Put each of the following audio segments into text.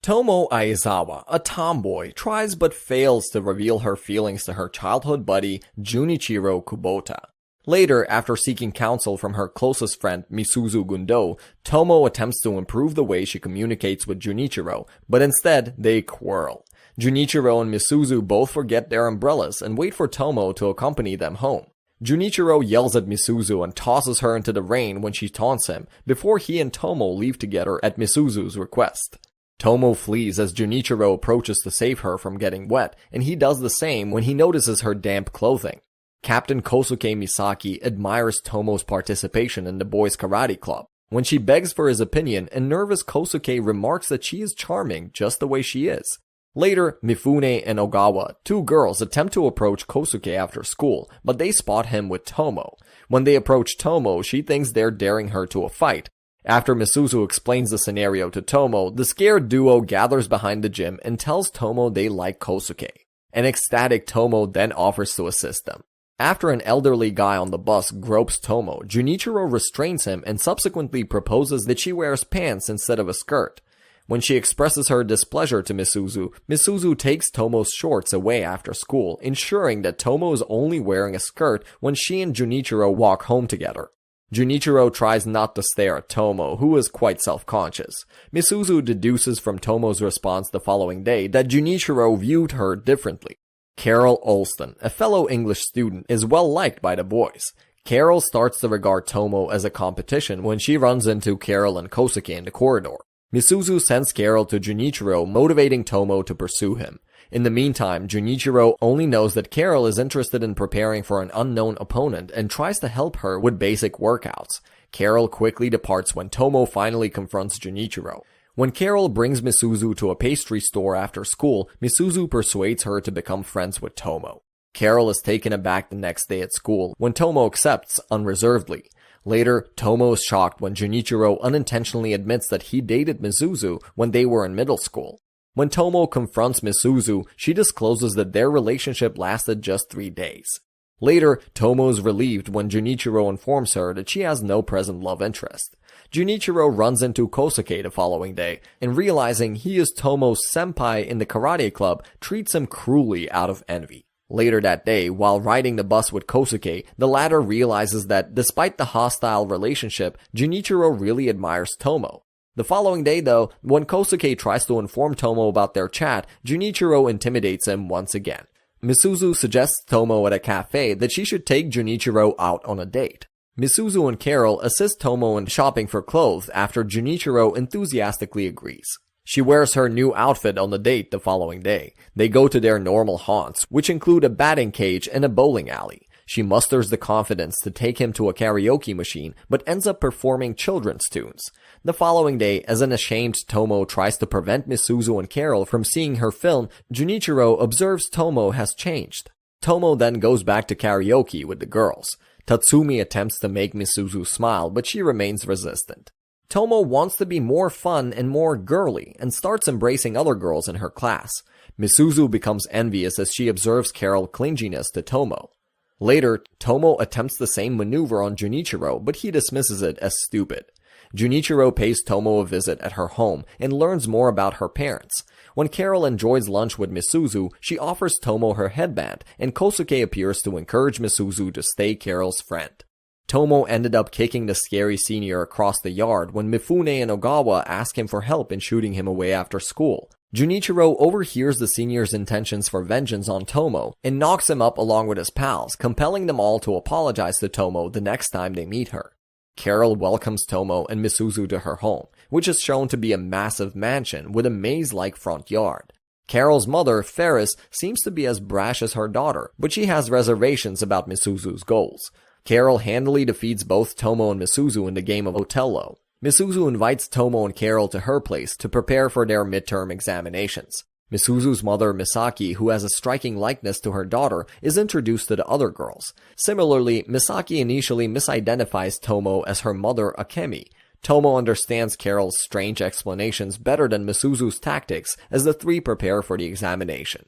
Tomo Aizawa, a tomboy, tries but fails to reveal her feelings to her childhood buddy Junichiro Kubota. Later, after seeking counsel from her closest friend Misuzu Gundo, Tomo attempts to improve the way she communicates with Junichiro, but instead, they quarrel. Junichiro and Misuzu both forget their umbrellas and wait for Tomo to accompany them home. Junichiro yells at Misuzu and tosses her into the rain when she taunts him, before he and Tomo leave together at Misuzu's request. Tomo flees as Junichiro approaches to save her from getting wet, and he does the same when he notices her damp clothing. Captain Kosuke Misaki admires Tomo's participation in the boys' karate club. When she begs for his opinion, a nervous Kosuke remarks that she is charming just the way she is. Later, Mifune and Ogawa, two girls, attempt to approach Kosuke after school, but they spot him with Tomo. When they approach Tomo, she thinks they're daring her to a fight. After Misuzu explains the scenario to Tomo, the scared duo gathers behind the gym and tells Tomo they like Kosuke. An ecstatic Tomo then offers to assist them. After an elderly guy on the bus gropes Tomo, Junichiro restrains him and subsequently proposes that she wears pants instead of a skirt. When she expresses her displeasure to Misuzu, Misuzu takes Tomo's shorts away after school, ensuring that Tomo is only wearing a skirt when she and Junichiro walk home together. Junichiro tries not to stare at Tomo, who is quite self-conscious. Misuzu deduces from Tomo's response the following day that Junichiro viewed her differently. Carol Olston, a fellow English student, is well liked by the boys. Carol starts to regard Tomo as a competition when she runs into Carol and Kosuke in the corridor. Misuzu sends Carol to Junichiro, motivating Tomo to pursue him. In the meantime, Junichiro only knows that Carol is interested in preparing for an unknown opponent and tries to help her with basic workouts. Carol quickly departs when Tomo finally confronts Junichiro. When Carol brings Misuzu to a pastry store after school, Misuzu persuades her to become friends with Tomo. Carol is taken aback the next day at school when Tomo accepts unreservedly. Later, Tomo is shocked when Junichiro unintentionally admits that he dated Misuzu when they were in middle school. When Tomo confronts Misuzu, she discloses that their relationship lasted just 3 days. Later, Tomo is relieved when Junichiro informs her that she has no present love interest. Junichiro runs into Kosuke the following day, and realizing he is Tomo's senpai in the karate club, treats him cruelly out of envy. Later that day, while riding the bus with Kosuke, the latter realizes that despite the hostile relationship, Junichiro really admires Tomo. The following day though, when Kosuke tries to inform Tomo about their chat, Junichiro intimidates him once again. Misuzu suggests Tomo at a cafe that she should take Junichiro out on a date. Misuzu and Carol assist Tomo in shopping for clothes after Junichiro enthusiastically agrees. She wears her new outfit on the date the following day. They go to their normal haunts, which include a batting cage and a bowling alley. She musters the confidence to take him to a karaoke machine, but ends up performing children's tunes. The following day, as an ashamed Tomo tries to prevent Misuzu and Carol from seeing her film, Junichiro observes Tomo has changed. Tomo then goes back to karaoke with the girls. Tatsumi attempts to make Misuzu smile, but she remains resistant. Tomo wants to be more fun and more girly, and starts embracing other girls in her class. Misuzu becomes envious as she observes Carol's clinginess to Tomo. Later, Tomo attempts the same maneuver on Junichiro, but he dismisses it as stupid. Junichiro pays Tomo a visit at her home and learns more about her parents. When Carol enjoys lunch with Misuzu, she offers Tomo her headband, and Kosuke appears to encourage Misuzu to stay Carol's friend. Tomo ended up kicking the scary senior across the yard when Mifune and Ogawa ask him for help in shooting him away after school. Junichiro overhears the senior's intentions for vengeance on Tomo and knocks him up along with his pals, compelling them all to apologize to Tomo the next time they meet her. Carol welcomes Tomo and Misuzu to her home, which is shown to be a massive mansion with a maze-like front yard. Carol's mother, Ferris, seems to be as brash as her daughter, but she has reservations about Misuzu's goals. Carol handily defeats both Tomo and Misuzu in the game of Otello. Misuzu invites Tomo and Carol to her place to prepare for their midterm examinations. Misuzu's mother, Misaki, who has a striking likeness to her daughter, is introduced to the other girls. Similarly, Misaki initially misidentifies Tomo as her mother, Akemi. Tomo understands Carol's strange explanations better than Misuzu's tactics as the three prepare for the examination.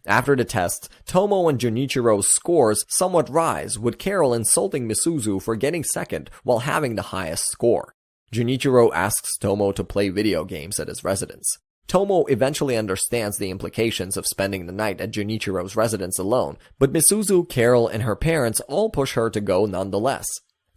After the tests, Tomo and Junichiro's scores somewhat rise, with Carol insulting Misuzu for getting second while having the highest score. Junichiro asks Tomo to play video games at his residence. Tomo eventually understands the implications of spending the night at Junichiro's residence alone, but Misuzu, Carol, and her parents all push her to go nonetheless.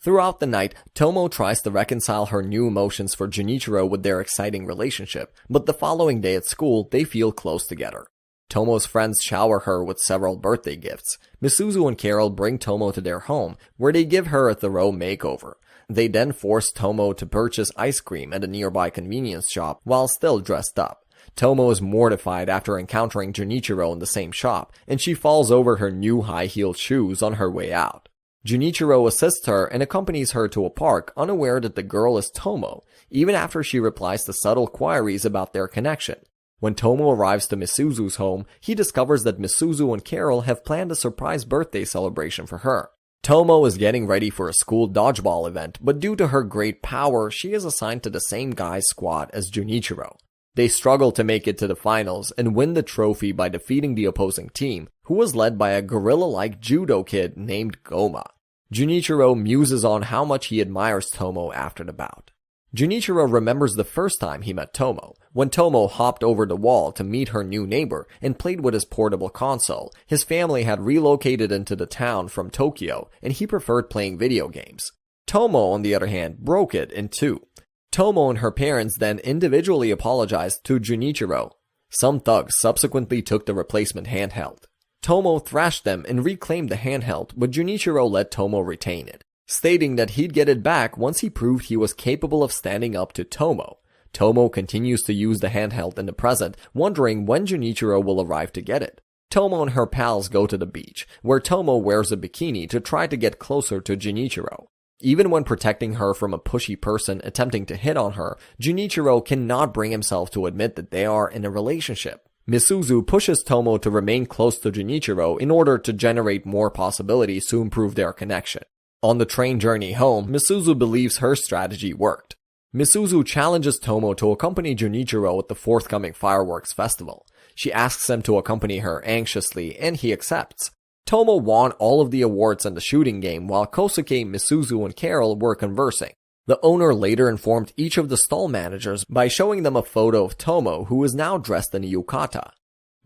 Throughout the night, Tomo tries to reconcile her new emotions for Junichiro with their exciting relationship, but the following day at school, they feel close together. Tomo's friends shower her with several birthday gifts. Misuzu and Carol bring Tomo to their home, where they give her a thorough makeover. They then force Tomo to purchase ice cream at a nearby convenience shop while still dressed up. Tomo is mortified after encountering Junichiro in the same shop, and she falls over her new high-heeled shoes on her way out. Junichiro assists her and accompanies her to a park, unaware that the girl is Tomo, even after she replies to subtle queries about their connection. When Tomo arrives to Misuzu's home, he discovers that Misuzu and Carol have planned a surprise birthday celebration for her. Tomo is getting ready for a school dodgeball event, but due to her great power, she is assigned to the same guy's squad as Junichiro. They struggle to make it to the finals and win the trophy by defeating the opposing team, who was led by a gorilla-like judo kid named Goma. Junichiro muses on how much he admires Tomo after the bout. Junichiro remembers the first time he met Tomo, when Tomo hopped over the wall to meet her new neighbor and played with his portable console. His family had relocated into the town from Tokyo, and he preferred playing video games. Tomo, on the other hand, broke it in two. Tomo and her parents then individually apologized to Junichiro. Some thugs subsequently took the replacement handheld. Tomo thrashed them and reclaimed the handheld, but Junichiro let Tomo retain it, stating that he'd get it back once he proved he was capable of standing up to Tomo. Tomo continues to use the handheld in the present, wondering when Junichiro will arrive to get it. Tomo and her pals go to the beach, where Tomo wears a bikini to try to get closer to Junichiro. Even when protecting her from a pushy person attempting to hit on her, Junichiro cannot bring himself to admit that they are in a relationship. Misuzu pushes Tomo to remain close to Junichiro in order to generate more possibilities to improve their connection. On the train journey home, Misuzu believes her strategy worked. Misuzu challenges Tomo to accompany Junichiro at the forthcoming fireworks festival. She asks him to accompany her anxiously, and he accepts. Tomo won all of the awards in the shooting game while Kosuke, Misuzu, and Carol were conversing. The owner later informed each of the stall managers by showing them a photo of Tomo, who is now dressed in a yukata.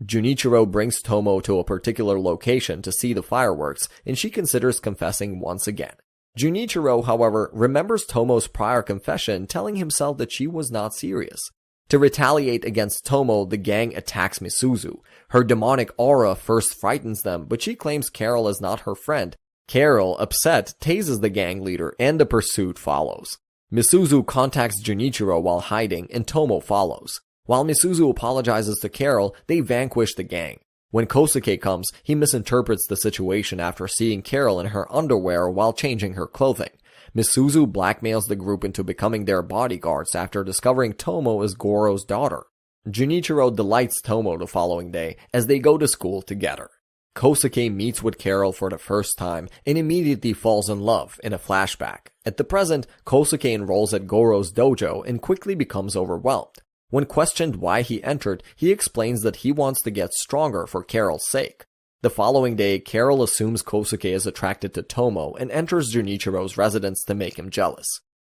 Junichiro brings Tomo to a particular location to see the fireworks, and she considers confessing once again. Junichiro, however, remembers Tomo's prior confession, telling himself that she was not serious. To retaliate against Tomo, the gang attacks Misuzu. Her demonic aura first frightens them, but she claims Carol is not her friend. Carol, upset, tases the gang leader, and the pursuit follows. Misuzu contacts Junichiro while hiding, and Tomo follows. While Misuzu apologizes to Carol, they vanquish the gang. When Kosuke comes, he misinterprets the situation after seeing Carol in her underwear while changing her clothing. Misuzu blackmails the group into becoming their bodyguards after discovering Tomo is Goro's daughter. Junichiro delights Tomo the following day as they go to school together. Kosuke meets with Carol for the first time and immediately falls in love in a flashback. At the present, Kosuke enrolls at Goro's dojo and quickly becomes overwhelmed. When questioned why he entered, he explains that he wants to get stronger for Carol's sake. The following day, Carol assumes Kosuke is attracted to Tomo and enters Junichiro's residence to make him jealous.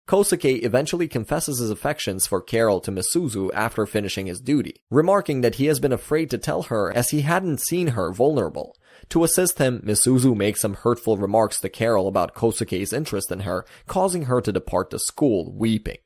Kosuke eventually confesses his affections for Carol to Misuzu after finishing his duty, remarking that he has been afraid to tell her as he hadn't seen her vulnerable. To assist him, Misuzu makes some hurtful remarks to Carol about Kosuke's interest in her, causing her to depart the school weeping.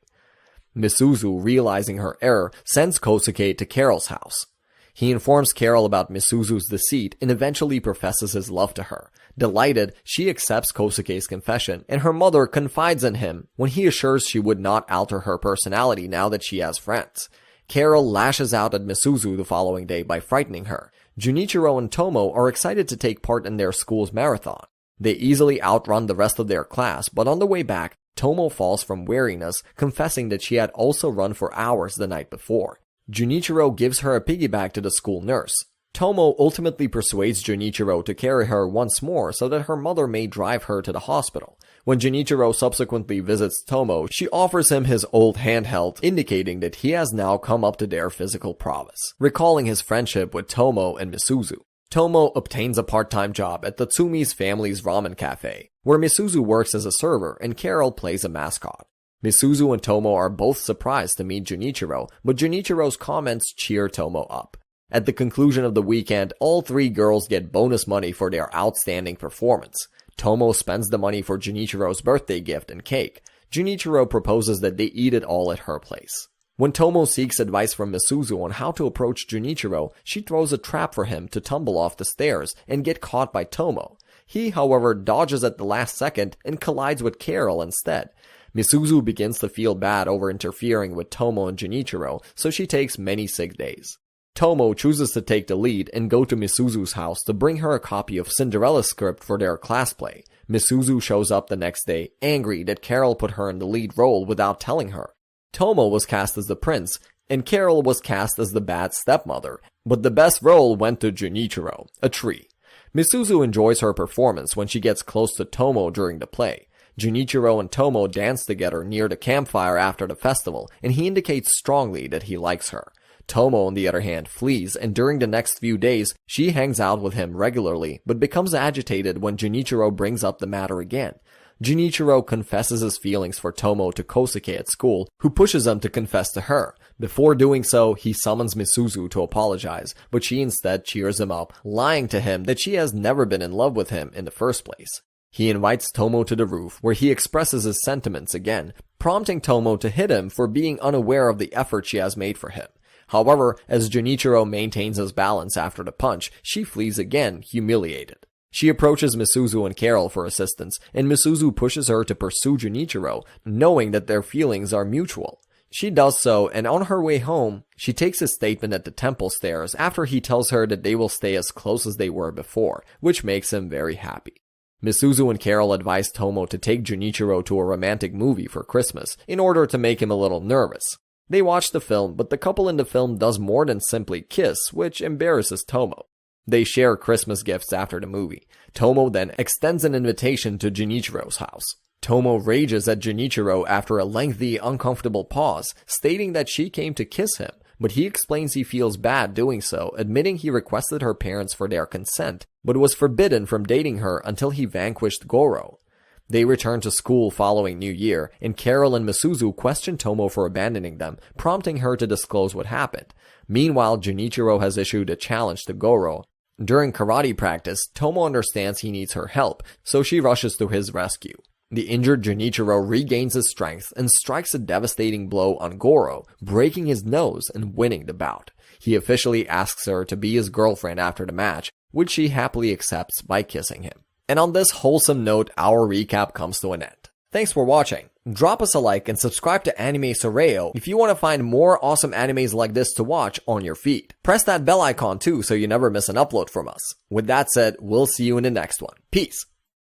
Misuzu, realizing her error, sends Kosuke to Carol's house. He informs Carol about Misuzu's deceit and eventually professes his love to her. Delighted, she accepts Kosuke's confession, and her mother confides in him when he assures she would not alter her personality now that she has friends. Carol lashes out at Misuzu the following day by frightening her. Junichiro and Tomo are excited to take part in their school's marathon. They easily outrun the rest of their class, but on the way back, Tomo falls from weariness, confessing that she had also run for hours the night before. Junichiro gives her a piggyback to the school nurse. Tomo ultimately persuades Junichiro to carry her once more so that her mother may drive her to the hospital. When Junichiro subsequently visits Tomo, she offers him his old handheld, indicating that he has now come up to their physical prowess, recalling his friendship with Tomo and Misuzu. Tomo obtains a part-time job at the Tsumi's family's ramen cafe, where Misuzu works as a server and Carol plays a mascot. Misuzu and Tomo are both surprised to meet Junichiro, but Junichiro's comments cheer Tomo up. At the conclusion of the weekend, all 3 girls get bonus money for their outstanding performance. Tomo spends the money for Junichiro's birthday gift and cake. Junichiro proposes that they eat it all at her place. When Tomo seeks advice from Misuzu on how to approach Junichiro, she throws a trap for him to tumble off the stairs and get caught by Tomo. He, however, dodges at the last second and collides with Carol instead. Misuzu begins to feel bad over interfering with Tomo and Junichiro, so she takes many sick days. Tomo chooses to take the lead and go to Misuzu's house to bring her a copy of Cinderella's script for their class play. Misuzu shows up the next day, angry that Carol put her in the lead role without telling her. Tomo was cast as the prince, and Carol was cast as the bad stepmother, but the best role went to Junichiro, a tree. Misuzu enjoys her performance when she gets close to Tomo during the play. Junichiro and Tomo dance together near the campfire after the festival, and he indicates strongly that he likes her. Tomo, on the other hand, flees, and during the next few days, she hangs out with him regularly, but becomes agitated when Junichiro brings up the matter again. Junichiro confesses his feelings for Tomo to Kosuke at school, who pushes him to confess to her. Before doing so, he summons Misuzu to apologize, but she instead cheers him up, lying to him that she has never been in love with him in the first place. He invites Tomo to the roof, where he expresses his sentiments again, prompting Tomo to hit him for being unaware of the effort she has made for him. However, as Junichiro maintains his balance after the punch, she flees again, humiliated. She approaches Misuzu and Carol for assistance, and Misuzu pushes her to pursue Junichiro, knowing that their feelings are mutual. She does so, and on her way home, she takes his statement at the temple stairs after he tells her that they will stay as close as they were before, which makes him very happy. Misuzu and Carol advise Tomo to take Junichiro to a romantic movie for Christmas, in order to make him a little nervous. They watch the film, but the couple in the film does more than simply kiss, which embarrasses Tomo. They share Christmas gifts after the movie. Tomo then extends an invitation to Junichiro's house. Tomo rages at Junichiro after a lengthy, uncomfortable pause, stating that she came to kiss him, but he explains he feels bad doing so, admitting he requested her parents for their consent, but was forbidden from dating her until he vanquished Goro. They return to school following New Year, and Carol and Misuzu question Tomo for abandoning them, prompting her to disclose what happened. Meanwhile, Junichiro has issued a challenge to Goro. During karate practice, Tomo understands he needs her help, so she rushes to his rescue. The injured Junichiro regains his strength and strikes a devastating blow on Goro, breaking his nose and winning the bout. He officially asks her to be his girlfriend after the match, which she happily accepts by kissing him. And on this wholesome note, our recap comes to an end. Thanks for watching. Drop us a like and subscribe to Anime Soreo if you want to find more awesome animes like this to watch on your feed. Press that bell icon too so you never miss an upload from us. With that said, we'll see you in the next one. Peace!